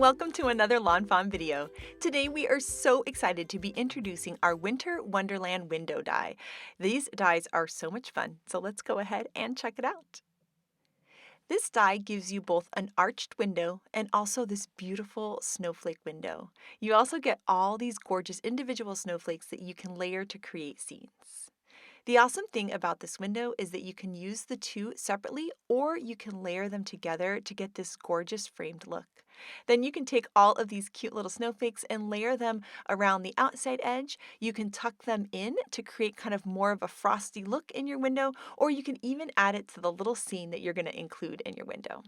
welcome to another lawnfawn video. Today we are so excited to be introducing our Winter Wonderland Window die. These dies are so much fun, so let's go ahead and check it out. This die gives you both an arched window and also this beautiful snowflake window. You also get all these gorgeous individual snowflakes that you can layer to create scenes. The awesome thing about this window is that you can use the two separately or you can layer them together to get this gorgeous framed look. Then you can take all of these cute little snowflakes and layer them around the outside edge. You can tuck them in to create kind of more of a frosty look in your window, or you can even add it to the little scene that you're going to include in your window.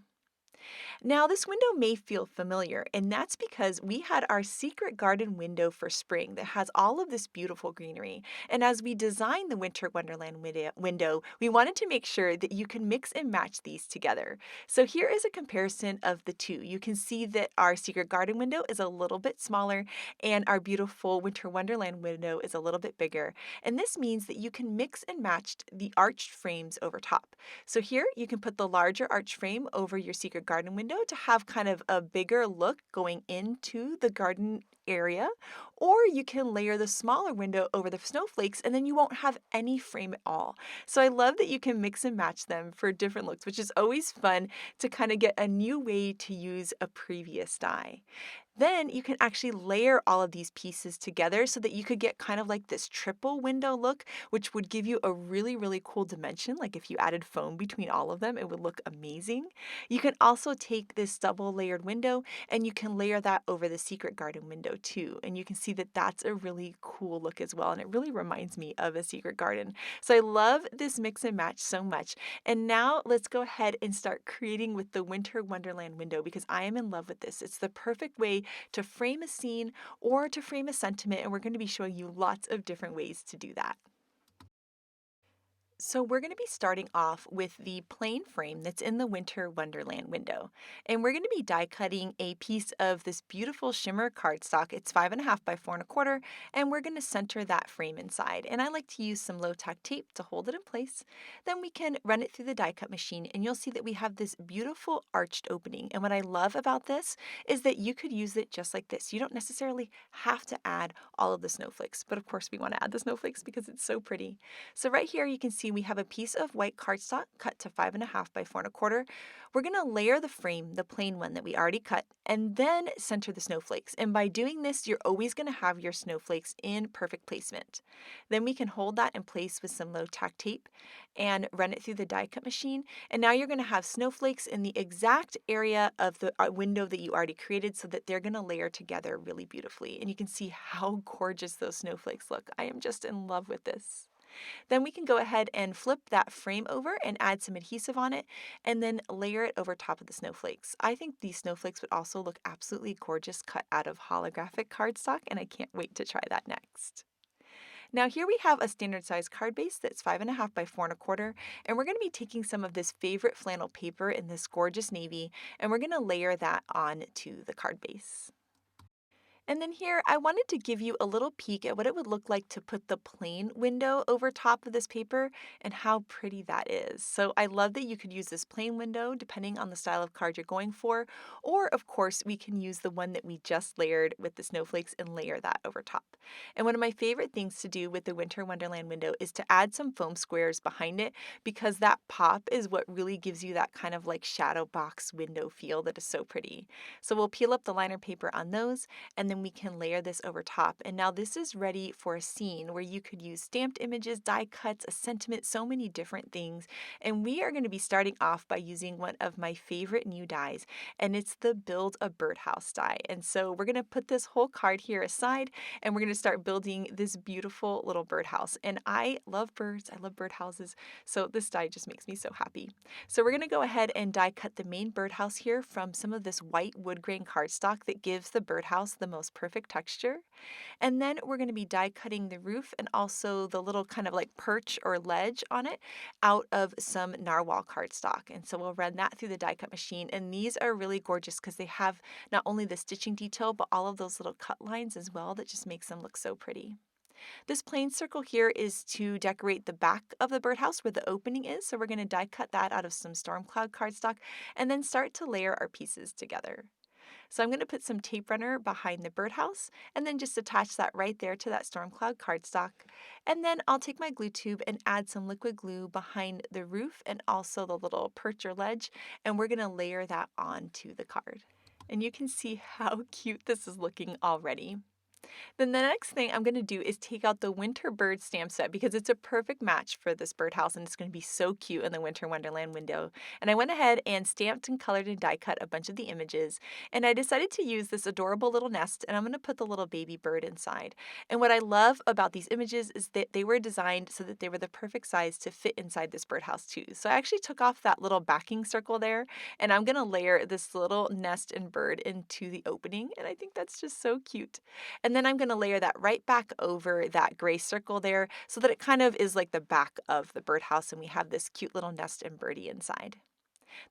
Now, this window may feel familiar, and that's because we had our secret garden window for spring that has all of this beautiful greenery. And as we designed the Winter Wonderland window, we wanted to make sure that you can mix and match these together. So here is a comparison of the two. You can see that our secret garden window is a little bit smaller, and our beautiful Winter Wonderland window is a little bit bigger. And this means that you can mix and match the arched frames over top. So here you can put the larger arch frame over your secret garden window to have kind of a bigger look going into the garden area, or you can layer the smaller window over the snowflakes and then you won't have any frame at all. So I love that you can mix and match them for different looks, which is always fun to kind of get a new way to use a previous die. Then you can actually layer all of these pieces together so that you could get kind of like this triple window look, which would give you a really, really cool dimension. Like if you added foam between all of them, it would look amazing. You can also take this double layered window and you can layer that over the secret garden window too. And you can see that that's a really cool look as well. And it really reminds me of a secret garden. So I love this mix and match so much. And now let's go ahead and start creating with the Winter Wonderland window because I am in love with this. It's the perfect way to frame a scene or to frame a sentiment, and we're going to be showing you lots of different ways to do that. So we're going to be starting off with the plain frame that's in the Winter Wonderland window. And we're going to be die cutting a piece of this beautiful shimmer cardstock. It's 5.5 by 4.25, and we're going to center that frame inside. And I like to use some low tack tape to hold it in place. Then we can run it through the die cut machine, and you'll see that we have this beautiful arched opening. And what I love about this is that you could use it just like this. You don't necessarily have to add all of the snowflakes, but of course we want to add the snowflakes because it's so pretty. So right here you can see we have a piece of white cardstock cut to 5.5 by 4.25. We're going to layer the frame, the plain one that we already cut, and then center the snowflakes. And by doing this, you're always going to have your snowflakes in perfect placement. Then we can hold that in place with some low tack tape and run it through the die cut machine. And now you're going to have snowflakes in the exact area of the window that you already created so that they're going to layer together really beautifully. And you can see how gorgeous those snowflakes look. I am just in love with this. Then we can go ahead and flip that frame over and add some adhesive on it and then layer it over top of the snowflakes. I think these snowflakes would also look absolutely gorgeous cut out of holographic cardstock, and I can't wait to try that next. Now here we have a standard size card base that's 5.5 by 4.25, and we're going to be taking some of this favorite flannel paper in this gorgeous navy, and we're going to layer that onto the card base. And then here, I wanted to give you a little peek at what it would look like to put the plain window over top of this paper and how pretty that is. So I love that you could use this plain window depending on the style of card you're going for, or of course we can use the one that we just layered with the snowflakes and layer that over top. And one of my favorite things to do with the Winter Wonderland window is to add some foam squares behind it because that pop is what really gives you that kind of like shadow box window feel that is so pretty. So we'll peel up the liner paper on those and then we can layer this over top. And now this is ready for a scene where you could use stamped images, die cuts, a sentiment, so many different things. And we are going to be starting off by using one of my favorite new dies, and it's the Build-a-Birdhouse die. And so we're going to put this whole card here aside, and we're going to start building this beautiful little birdhouse. And I love birds, I love birdhouses, so this die just makes me so happy. So we're going to go ahead and die cut the main birdhouse here from some of this white wood grain cardstock that gives the birdhouse the most perfect texture. And then we're going to be die cutting the roof and also the little kind of like perch or ledge on it out of some narwhal cardstock. And so we'll run that through the die cut machine. And these are really gorgeous because they have not only the stitching detail, but all of those little cut lines as well that just makes them look so pretty. This plain circle here is to decorate the back of the birdhouse where the opening is. So we're going to die cut that out of some storm cloud cardstock and then start to layer our pieces together. So I'm going to put some tape runner behind the birdhouse and then just attach that right there to that storm cloud cardstock. And then I'll take my glue tube and add some liquid glue behind the roof and also the little perch or ledge, and we're going to layer that onto the card. And you can see how cute this is looking already. Then the next thing I'm going to do is take out the winter bird stamp set because it's a perfect match for this birdhouse and it's going to be so cute in the Winter Wonderland window. And I went ahead and stamped and colored and die cut a bunch of the images, and I decided to use this adorable little nest, and I'm going to put the little baby bird inside. And what I love about these images is that they were designed so that they were the perfect size to fit inside this birdhouse too. So I actually took off that little backing circle there, and I'm going to layer this little nest and bird into the opening, and I think that's just so cute. And then I'm going to layer that right back over that gray circle there so that it kind of is like the back of the birdhouse and we have this cute little nest and birdie inside.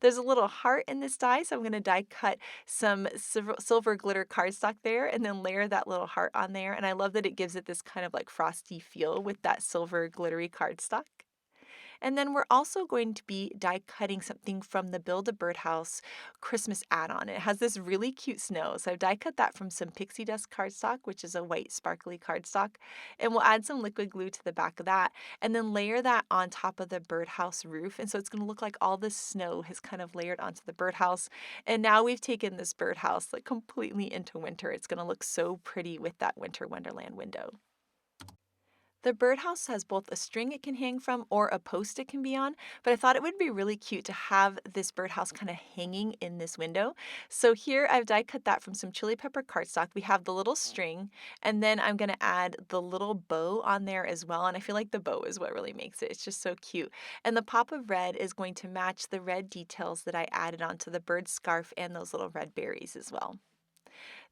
There's a little heart in this die, so I'm going to die cut some silver glitter cardstock there and then layer that little heart on there. And I love that it gives it this kind of like frosty feel with that silver glittery cardstock. And then we're also going to be die cutting something from the Build-a-Birdhouse Christmas add-on. It has this really cute snow. So I've die cut that from some pixie dust cardstock, which is a white sparkly cardstock. And we'll add some liquid glue to the back of that and then layer that on top of the birdhouse roof. And so it's going to look like all the snow has kind of layered onto the birdhouse. And now we've taken this birdhouse like completely into winter. It's going to look so pretty with that Winter Wonderland window. The birdhouse has both a string it can hang from or a post it can be on, but I thought it would be really cute to have this birdhouse kind of hanging in this window. So here I've die cut that from some chili pepper cardstock. We have the little string, and then I'm going to add the little bow on there as well, and I feel like the bow is what really makes it. It's just so cute. And the pop of red is going to match the red details that I added onto the bird scarf and those little red berries as well.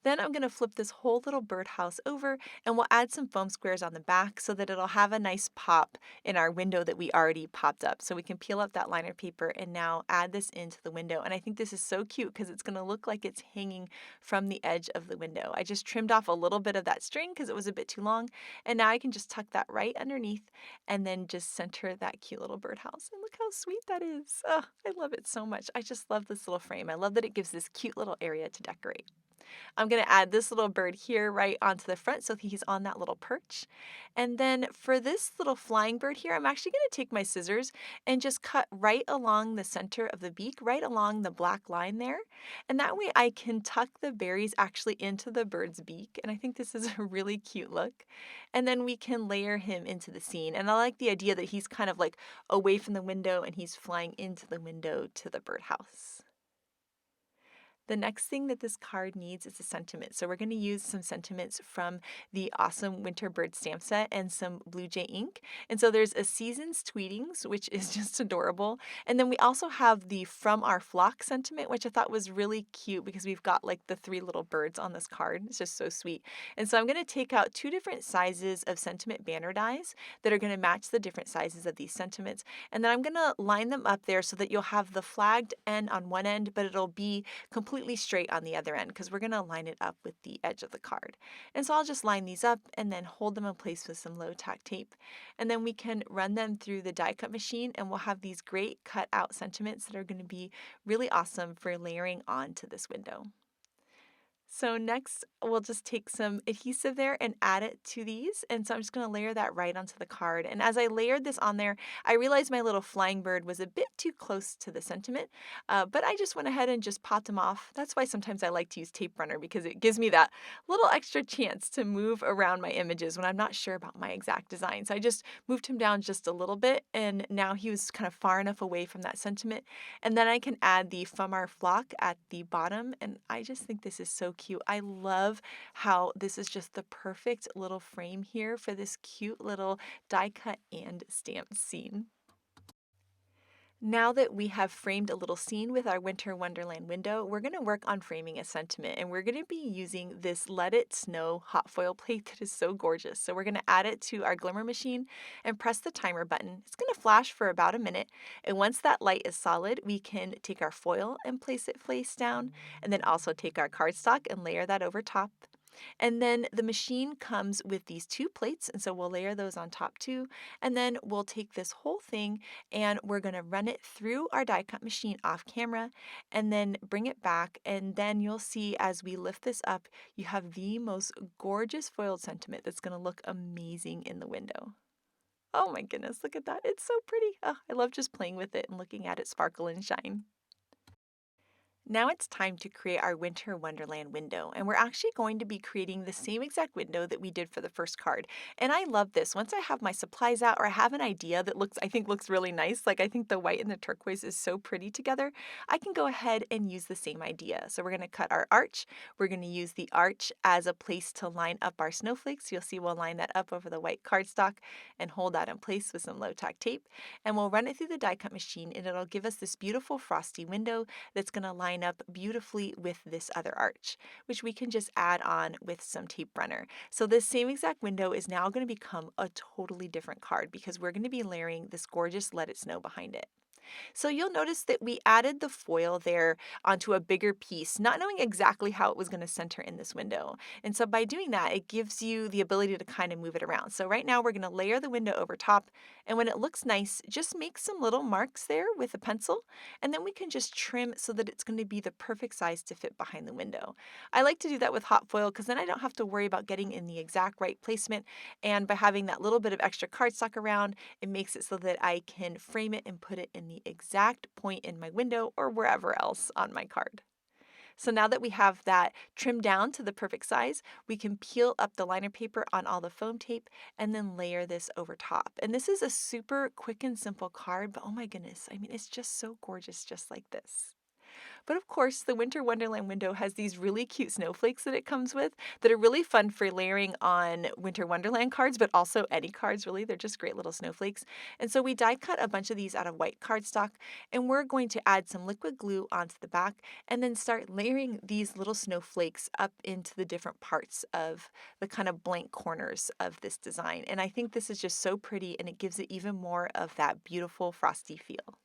Then I'm going to flip this whole little birdhouse over and we'll add some foam squares on the back so that it'll have a nice pop in our window that we already popped up. So we can peel up that liner paper and now add this into the window. And I think this is so cute because it's going to look like it's hanging from the edge of the window. I just trimmed off a little bit of that string because it was a bit too long. And now I can just tuck that right underneath and then just center that cute little birdhouse. And look how sweet that is. Oh, I love it so much. I just love this little frame. I love that it gives this cute little area to decorate. I'm going to add this little bird here right onto the front so he's on that little perch. And then for this little flying bird here, I'm actually going to take my scissors and just cut right along the center of the beak, right along the black line there. And that way I can tuck the berries actually into the bird's beak. And I think this is a really cute look. And then we can layer him into the scene. And I like the idea that he's kind of like away from the window and he's flying into the window to the birdhouse. The next thing that this card needs is a sentiment. So we're going to use some sentiments from the awesome Winter Bird stamp set and some Blue Jay ink. And so there's a Seasons Tweetings, which is just adorable. And then we also have the From Our Flock sentiment, which I thought was really cute because we've got like the three little birds on this card. It's just so sweet. And so I'm going to take out two different sizes of sentiment banner dies that are going to match the different sizes of these sentiments. And then I'm going to line them up there so that you'll have the flagged end on one end, but it'll be completely straight on the other end because we're going to line it up with the edge of the card. And so I'll just line these up and then hold them in place with some low tack tape. And then we can run them through the die cut machine and we'll have these great cut out sentiments that are going to be really awesome for layering onto this window. So next, we'll just take some adhesive there and add it to these. And so I'm just going to layer that right onto the card. And as I layered this on there, I realized my little flying bird was a bit too close to the sentiment, but I just went ahead and just popped him off. That's why sometimes I like to use tape runner because it gives me that little extra chance to move around my images when I'm not sure about my exact design. So I just moved him down just a little bit, and now he was kind of far enough away from that sentiment. And then I can add the From Our Flock at the bottom, and I just think this is so cute. I love how this is just the perfect little frame here for this cute little die cut and stamped scene. Now that we have framed a little scene with our Winter Wonderland window, we're going to work on framing a sentiment, and we're going to be using this Let It Snow hot foil plate that is so gorgeous. So we're going to add it to our glimmer machine and press the timer button. It's going to flash for about a minute, and once that light is solid, we can take our foil and place it face down, and then also take our cardstock and layer that over top. And then the machine comes with these two plates, and so we'll layer those on top too. And then we'll take this whole thing and we're going to run it through our die cut machine off camera and then bring it back. And then you'll see as we lift this up, you have the most gorgeous foiled sentiment that's going to look amazing in the window. Oh my goodness, look at that. It's so pretty. Oh, I love just playing with it and looking at it sparkle and shine. Now it's time to create our Winter Wonderland window, and we're actually going to be creating the same exact window that we did for the first card. And I love this. Once I have my supplies out or I have an idea that I think looks really nice, like I think the white and the turquoise is so pretty together, I can go ahead and use the same idea. So we're going to cut our arch. We're going to use the arch as a place to line up our snowflakes. You'll see we'll line that up over the white cardstock and hold that in place with some low tack tape. And we'll run it through the die cut machine and it'll give us this beautiful frosty window that's going to line up beautifully with this other arch, which we can just add on with some tape runner. So this same exact window is now going to become a totally different card because we're going to be layering this gorgeous Let It Snow behind it. So you'll notice that we added the foil there onto a bigger piece, not knowing exactly how it was going to center in this window. And so by doing that, it gives you the ability to kind of move it around. So right now we're going to layer the window over top, and when it looks nice, just make some little marks there with a pencil, and then we can just trim so that it's going to be the perfect size to fit behind the window. I like to do that with hot foil because then I don't have to worry about getting in the exact right placement, and by having that little bit of extra cardstock around, it makes it so that I can frame it and put it in the exact point in my window or wherever else on my card. So now that we have that trimmed down to the perfect size, we can peel up the liner paper on all the foam tape and then layer this over top. And this is a super quick and simple card, but oh my goodness, I mean, it's just so gorgeous just like this. But of course, the Winter Wonderland window has these really cute snowflakes that it comes with that are really fun for layering on Winter Wonderland cards, but also any cards really. They're just great little snowflakes. And so we die cut a bunch of these out of white cardstock, and we're going to add some liquid glue onto the back and then start layering these little snowflakes up into the different parts of the kind of blank corners of this design. And I think this is just so pretty and it gives it even more of that beautiful frosty feel.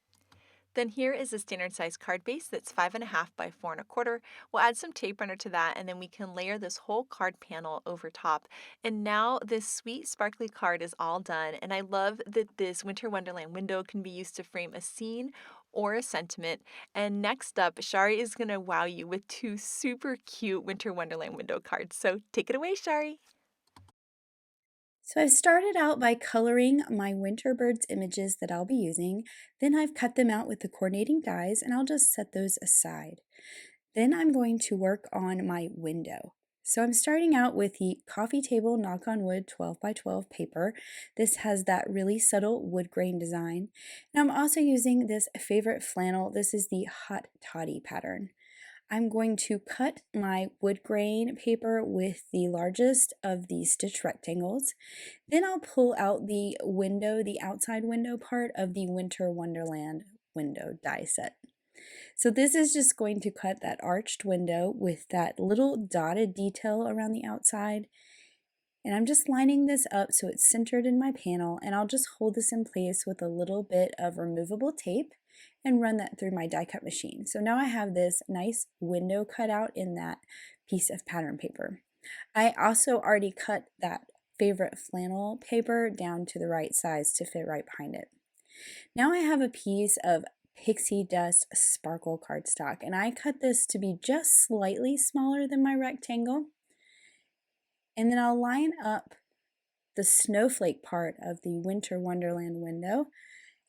Then here is a standard size card base that's 5.5 by 4.25. We'll add some tape runner to that and then we can layer this whole card panel over top. And now this sweet sparkly card is all done, and I love that this Winter Wonderland window can be used to frame a scene or a sentiment. And next up, Shari is going to wow you with two super cute Winter Wonderland window cards. So take it away, Shari. So I've started out by coloring my winter birds images that I'll be using. Then I've cut them out with the coordinating dies and I'll just set those aside. Then I'm going to work on my window. So I'm starting out with the coffee table knock on wood 12 by 12 paper. This has that really subtle wood grain design. And I'm also using this favorite flannel. This is the hot toddy pattern. I'm going to cut my wood grain paper with the largest of the stitch rectangles. Then I'll pull out the window, the outside window part of the Winter Wonderland window die set. So this is just going to cut that arched window with that little dotted detail around the outside. And I'm just lining this up so it's centered in my panel, and I'll just hold this in place with a little bit of removable tape and run that through my die cut machine. So now I have this nice window cut out in that piece of pattern paper. I also already cut that favorite flannel paper down to the right size to fit right behind it. Now I have a piece of pixie dust sparkle cardstock, and I cut this to be just slightly smaller than my rectangle. And then I'll line up the snowflake part of the Winter Wonderland window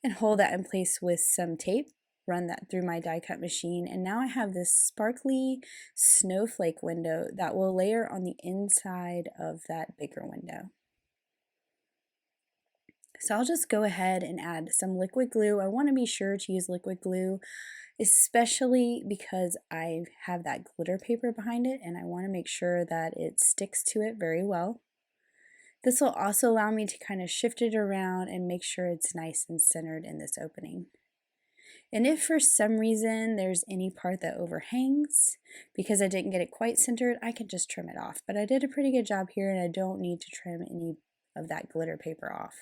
and hold that in place with some tape, run that through my die cut machine, and now I have this sparkly snowflake window that will layer on the inside of that bigger window. So I'll just go ahead and add some liquid glue. I want to be sure to use liquid glue, especially because I have that glitter paper behind it and I want to make sure that it sticks to it very well. This will also allow me to kind of shift it around and make sure it's nice and centered in this opening. And if for some reason there's any part that overhangs because I didn't get it quite centered, I can just trim it off. But I did a pretty good job here and I don't need to trim any of that glitter paper off.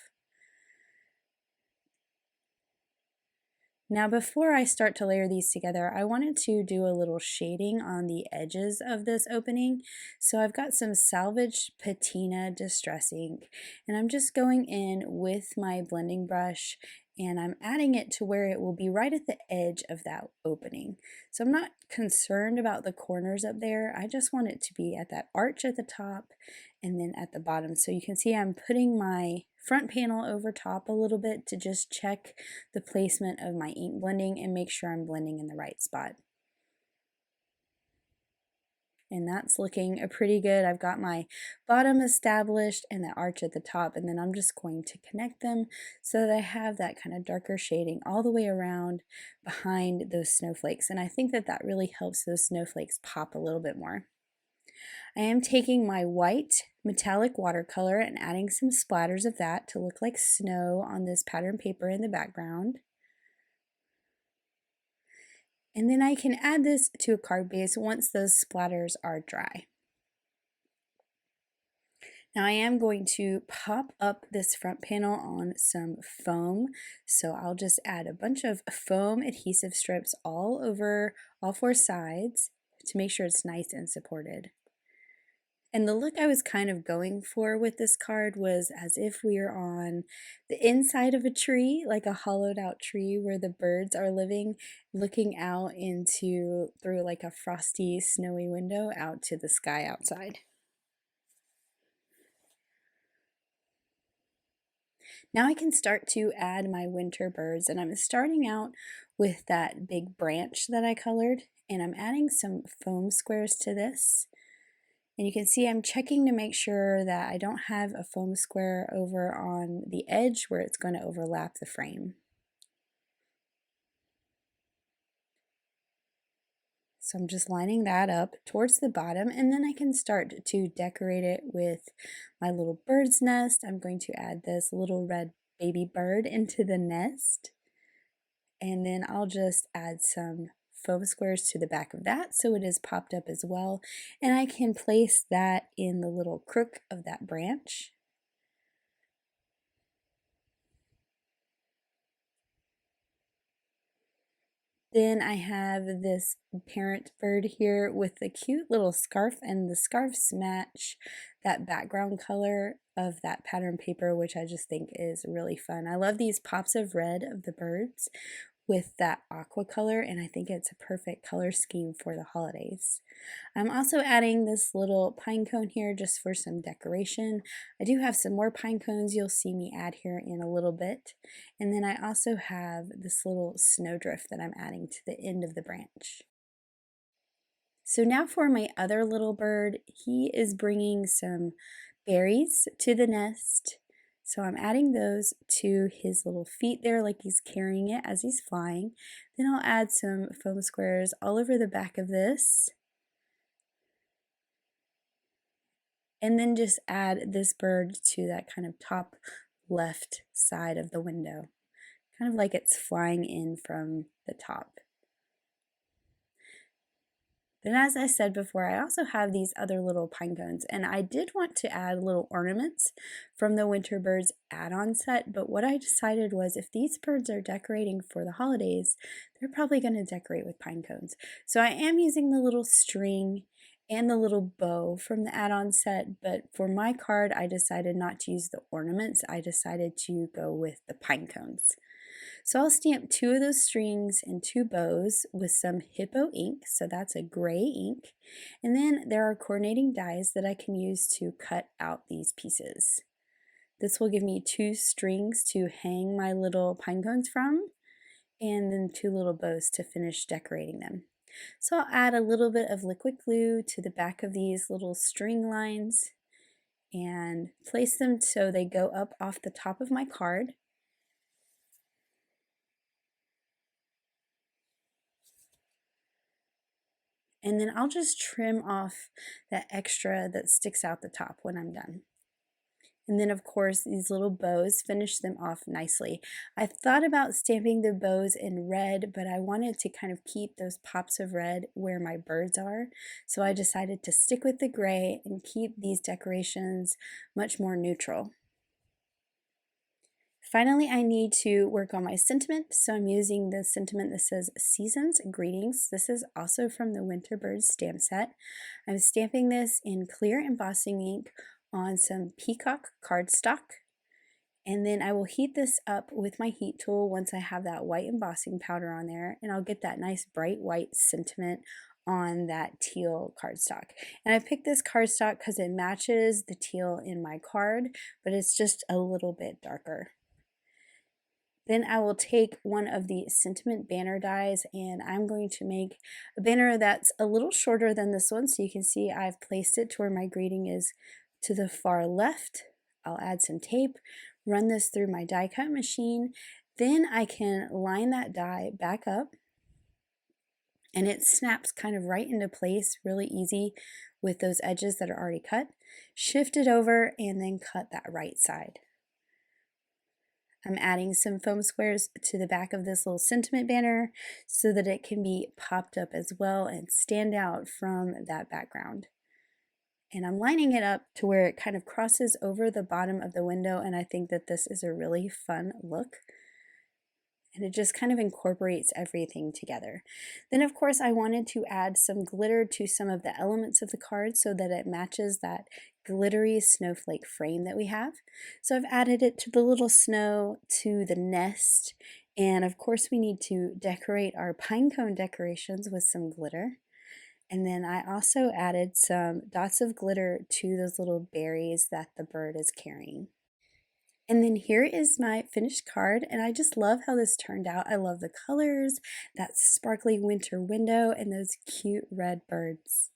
Now, before I start to layer these together, I wanted to do a little shading on the edges of this opening. So I've got some salvaged patina distress ink, and I'm just going in with my blending brush and I'm adding it to where it will be right at the edge of that opening. So I'm not concerned about the corners up there. I just want it to be at that arch at the top and then at the bottom. So you can see I'm putting my front panel over top a little bit to just check the placement of my ink blending and make sure I'm blending in the right spot. And that's looking pretty good. I've got my bottom established and the arch at the top, and then I'm just going to connect them so that I have that kind of darker shading all the way around behind those snowflakes. And I think that that really helps those snowflakes pop a little bit more. I am taking my white metallic watercolor and adding some splatters of that to look like snow on this pattern paper in the background. And then I can add this to a card base once those splatters are dry. Now I am going to pop up this front panel on some foam. So I'll just add a bunch of foam adhesive strips all over all four sides to make sure it's nice and supported. And the look I was kind of going for with this card was as if we are on the inside of a tree, like a hollowed out tree where the birds are living, looking out into through like a frosty, snowy window out to the sky outside. Now I can start to add my winter birds, and I'm starting out with that big branch that I colored, and I'm adding some foam squares to this. And you can see I'm checking to make sure that I don't have a foam square over on the edge where it's going to overlap the frame. So I'm just lining that up towards the bottom, and then I can start to decorate it with my little bird's nest. I'm going to add this little red baby bird into the nest. And then I'll just add some foam squares to the back of that so it is popped up as well, and I can place that in the little crook of that branch. Then I have this parent bird here with the cute little scarf, and the scarves match that background color of that pattern paper, which I just think is really fun. I love these pops of red of the birds with that aqua color, and I think it's a perfect color scheme for the holidays. I'm also adding this little pine cone here just for some decoration. I do have some more pine cones you'll see me add here in a little bit. And then I also have this little snowdrift that I'm adding to the end of the branch. So now for my other little bird, he is bringing some berries to the nest. So I'm adding those to his little feet there like he's carrying it as he's flying. Then I'll add some foam squares all over the back of this. And then just add this bird to that kind of top left side of the window, kind of like it's flying in from the top. Then as I said before, I also have these other little pine cones, and I did want to add little ornaments from the Winter Birds add-on set, but what I decided was if these birds are decorating for the holidays, they're probably going to decorate with pine cones. So I am using the little string and the little bow from the add-on set, but for my card, I decided not to use the ornaments. I decided to go with the pine cones. So I'll stamp two of those strings and two bows with some Hippo ink, so that's a gray ink. And then there are coordinating dies that I can use to cut out these pieces. This will give me two strings to hang my little pine cones from, and then two little bows to finish decorating them. So I'll add a little bit of liquid glue to the back of these little string lines and place them so they go up off the top of my card. And then I'll just trim off that extra that sticks out the top when I'm done. And then of course these little bows finish them off nicely. I thought about stamping the bows in red, but I wanted to kind of keep those pops of red where my birds are. So I decided to stick with the gray and keep these decorations much more neutral. Finally, I need to work on my sentiment, so I'm using the sentiment that says Seasons Greetings. This is also from the Winter Birds stamp set. I'm stamping this in clear embossing ink on some peacock cardstock, and then I will heat this up with my heat tool once I have that white embossing powder on there, and I'll get that nice bright white sentiment on that teal cardstock. And I picked this cardstock because it matches the teal in my card, but it's just a little bit darker. Then I will take one of the sentiment banner dies and I'm going to make a banner that's a little shorter than this one. So you can see I've placed it to where my greeting is to the far left. I'll add some tape, run this through my die cut machine. Then I can line that die back up and it snaps kind of right into place, really easy with those edges that are already cut. Shift it over and then cut that right side. I'm adding some foam squares to the back of this little sentiment banner so that it can be popped up as well and stand out from that background. And I'm lining it up to where it kind of crosses over the bottom of the window, and I think that this is a really fun look. And it just kind of incorporates everything together. Then of course I wanted to add some glitter to some of the elements of the card so that it matches that glittery snowflake frame that we have. So I've added it to the little snow, to the nest, and of course we need to decorate our pine cone decorations with some glitter. And then I also added some dots of glitter to those little berries that the bird is carrying. And then here is my finished card, and I just love how this turned out. I love the colors, that sparkly winter window, and those cute red birds.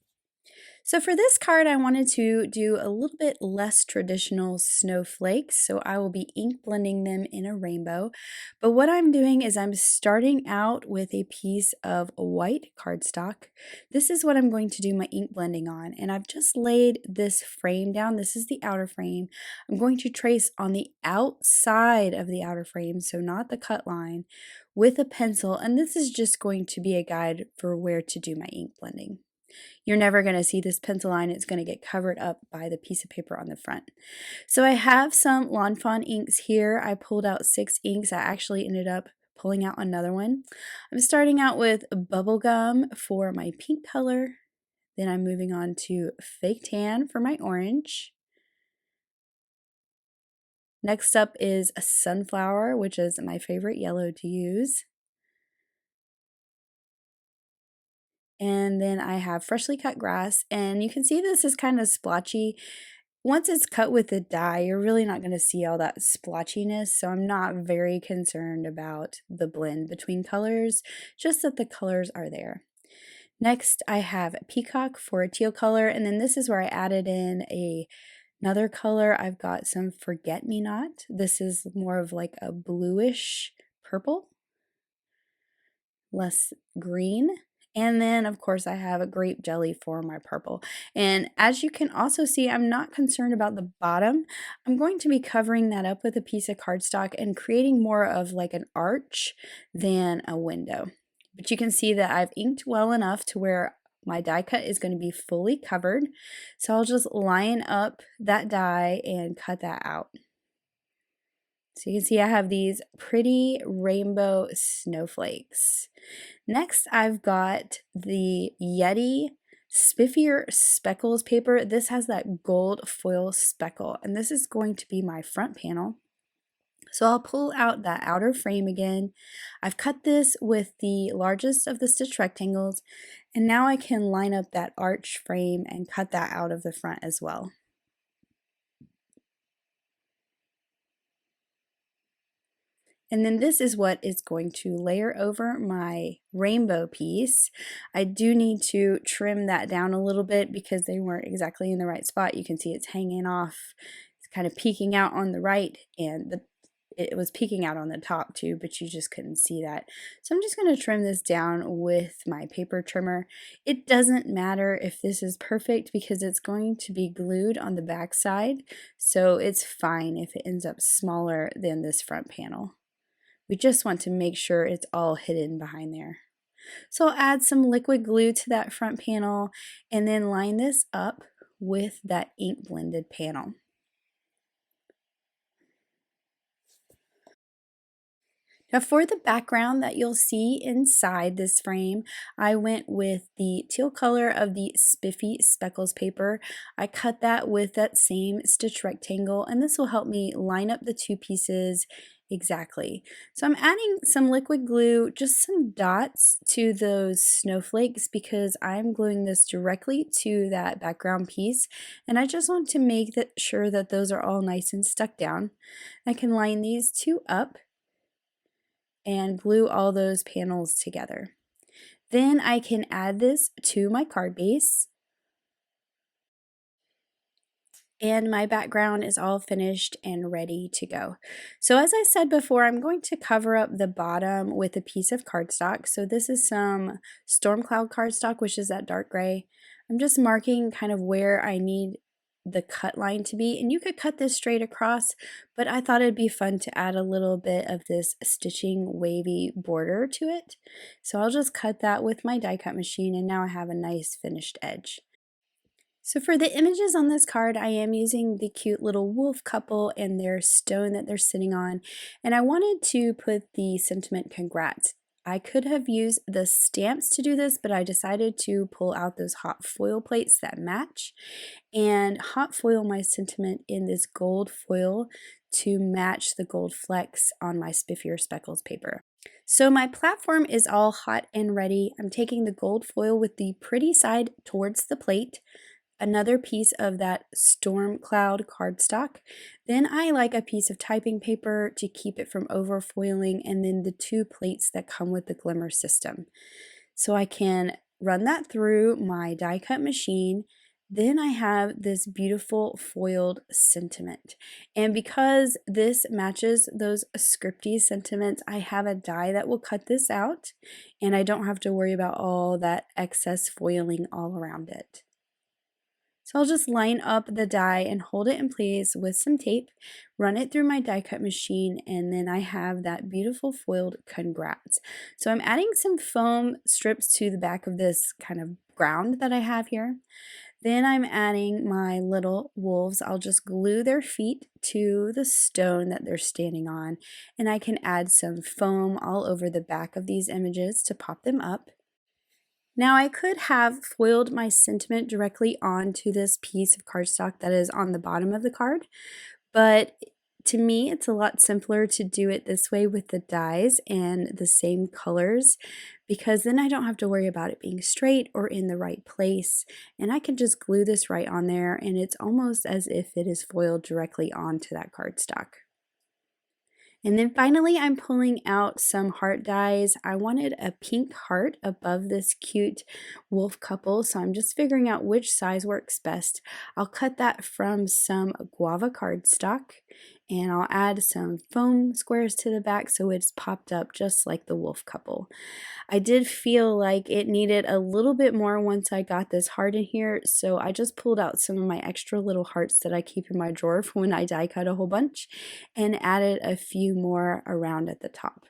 So for this card, I wanted to do a little bit less traditional snowflakes, so I will be ink blending them in a rainbow. But what I'm doing is I'm starting out with a piece of white cardstock. This is what I'm going to do my ink blending on, and I've just laid this frame down. This is the outer frame. I'm going to trace on the outside of the outer frame, so not the cut line, with a pencil, and this is just going to be a guide for where to do my ink blending. You're never going to see this pencil line. It's going to get covered up by the piece of paper on the front. So I have some lawnfawn inks here. I pulled out 6 inks. I actually ended up pulling out another one. I'm starting out with bubblegum for my pink color. Then I'm moving on to fake tan for my orange. Next up is a sunflower, which is my favorite yellow to use. And then I have freshly cut grass, and you can see this is kind of splotchy. Once it's cut with the die, you're really not going to see all that splotchiness, so I'm not very concerned about the blend between colors, just that the colors are there. Next, I have peacock for a teal color, and then this is where I added in another color. I've got some forget-me-not. This is more of like a bluish purple, less green. And then, of course, I have a grape jelly for my purple. And as you can also see, I'm not concerned about the bottom. I'm going to be covering that up with a piece of cardstock and creating more of like an arch than a window. But you can see that I've inked well enough to where my die cut is going to be fully covered. So I'll just line up that die and cut that out. So you can see I have these pretty rainbow snowflakes. Next, I've got the Yeti Spiffier Speckles paper. This has that gold foil speckle, and this is going to be my front panel. So I'll pull out that outer frame again. I've cut this with the largest of the stitch rectangles, and now I can line up that arch frame and cut that out of the front as well. And then this is what is going to layer over my rainbow piece. I do need to trim that down a little bit because they weren't exactly in the right spot. You can see it's hanging off. It's kind of peeking out on the right, and it was peeking out on the top too, but you just couldn't see that. So I'm just going to trim this down with my paper trimmer. It doesn't matter if this is perfect because it's going to be glued on the back side, so it's fine if it ends up smaller than this front panel. We just want to make sure it's all hidden behind there. So I'll add some liquid glue to that front panel and then line this up with that ink blended panel. Now for the background that you'll see inside this frame, I went with the teal color of the Spiffy Speckles paper. I cut that with that same stitch rectangle, and this will help me line up the two pieces exactly. So I'm adding some liquid glue, just some dots to those snowflakes because I'm gluing this directly to that background piece, and I just want to make sure that those are all nice and stuck down. I can line these two up and glue all those panels together. Then I can add this to my card base, and my background is all finished and ready to go. So as I said before, I'm going to cover up the bottom with a piece of cardstock. So this is some storm cloud cardstock, which is that dark gray. I'm just marking kind of where I need the cut line to be, and you could cut this straight across, but I thought it'd be fun to add a little bit of this stitching wavy border to it. So I'll just cut that with my die cut machine, and now I have a nice finished edge. So for the images on this card, I am using the cute little wolf couple and their stone that they're sitting on. And I wanted to put the sentiment congrats. I could have used the stamps to do this, but I decided to pull out those hot foil plates that match and hot foil my sentiment in this gold foil to match the gold flecks on my spiffier speckles paper. So my platform is all hot and ready. I'm taking the gold foil with the pretty side towards the plate, another piece of that storm cloud cardstock. Then I like a piece of typing paper to keep it from overfoiling, and then the two plates that come with the glimmer system. So I can run that through my die cut machine. Then I have this beautiful foiled sentiment. And because this matches those Scripty sentiments, I have a die that will cut this out, and I don't have to worry about all that excess foiling all around it. So I'll just line up the die and hold it in place with some tape, run it through my die cut machine, and then I have that beautiful foiled congrats. So I'm adding some foam strips to the back of this kind of ground that I have here. Then I'm adding my little wolves. I'll just glue their feet to the stone that they're standing on, and I can add some foam all over the back of these images to pop them up. Now I could have foiled my sentiment directly onto this piece of cardstock that is on the bottom of the card, but to me it's a lot simpler to do it this way with the dies and the same colors, because then I don't have to worry about it being straight or in the right place, and I can just glue this right on there, and it's almost as if it is foiled directly onto that cardstock. And then finally, I'm pulling out some heart dies. I wanted a pink heart above this cute wolf couple, so I'm just figuring out which size works best. I'll cut that from some Guava Cardstock, and I'll add some foam squares to the back so it's popped up just like the wolf couple. I did feel like it needed a little bit more once I got this heart in here, so I just pulled out some of my extra little hearts that I keep in my drawer for when I die cut a whole bunch and added a few more around at the top.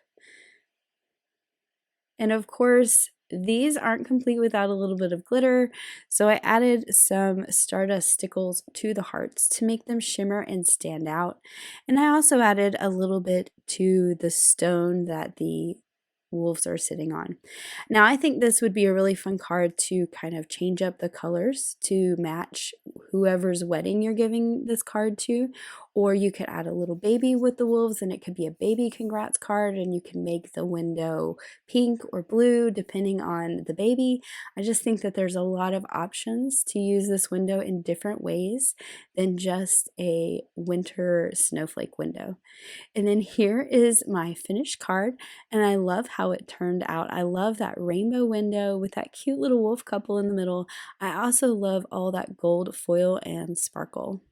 And of course, these aren't complete without a little bit of glitter, so I added some Stardust stickles to the hearts to make them shimmer and stand out. And I also added a little bit to the stone that the wolves are sitting on. Now, I think this would be a really fun card to kind of change up the colors to match whoever's wedding you're giving this card to, or you could add a little baby with the wolves and it could be a baby congrats card, and you can make the window pink or blue depending on the baby. I just think that there's a lot of options to use this window in different ways than just a winter snowflake window. And then here is my finished card, and I love how it turned out. I love that rainbow window with that cute little wolf couple in the middle. I also love all that gold foil and sparkle.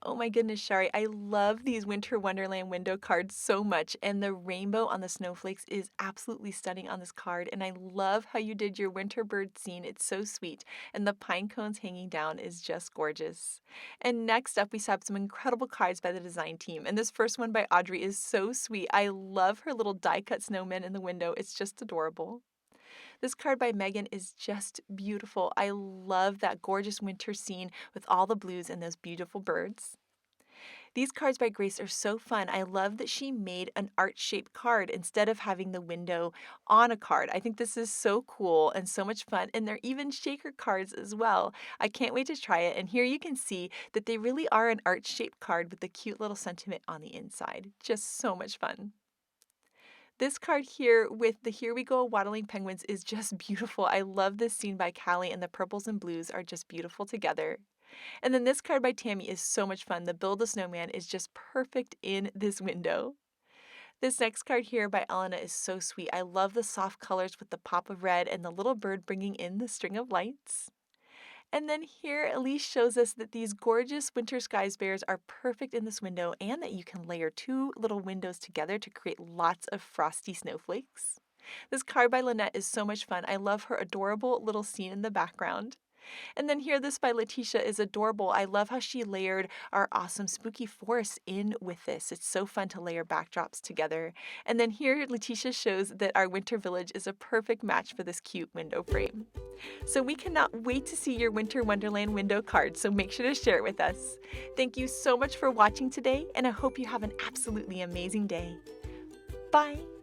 Oh my goodness, Shari, I love these Winter Wonderland window cards so much, and the rainbow on the snowflakes is absolutely stunning on this card, and I love how you did your winter bird scene. It's so sweet, and the pine cones hanging down is just gorgeous. And next up, we have some incredible cards by the design team, and this first one by Audrey is so sweet. I love her little die-cut snowman in the window. It's just adorable. This card by Megan is just beautiful. I love that gorgeous winter scene with all the blues and those beautiful birds. These cards by Grace are so fun. I love that she made an art-shaped card instead of having the window on a card. I think this is so cool and so much fun, and they're even shaker cards as well. I can't wait to try it, and here you can see that they really are an art-shaped card with a cute little sentiment on the inside. Just so much fun. This card here with the Here We Go Waddling Penguins is just beautiful. I love this scene by Callie, and the purples and blues are just beautiful together. And then this card by Tammy is so much fun. The Build a Snowman is just perfect in this window. This next card here by Elena is so sweet. I love the soft colors with the pop of red and the little bird bringing in the string of lights. And then here, Elise shows us that these gorgeous winter skies bears are perfect in this window and that you can layer two little windows together to create lots of frosty snowflakes. This card by Lynette is so much fun. I love her adorable little scene in the background. And then here, this by Letitia is adorable. I love how she layered our awesome spooky forest in with this. It's so fun to layer backdrops together. And then here, Letitia shows that our winter village is a perfect match for this cute window frame. So we cannot wait to see your Winter Wonderland window card, so make sure to share it with us. Thank you so much for watching today, and I hope you have an absolutely amazing day. Bye!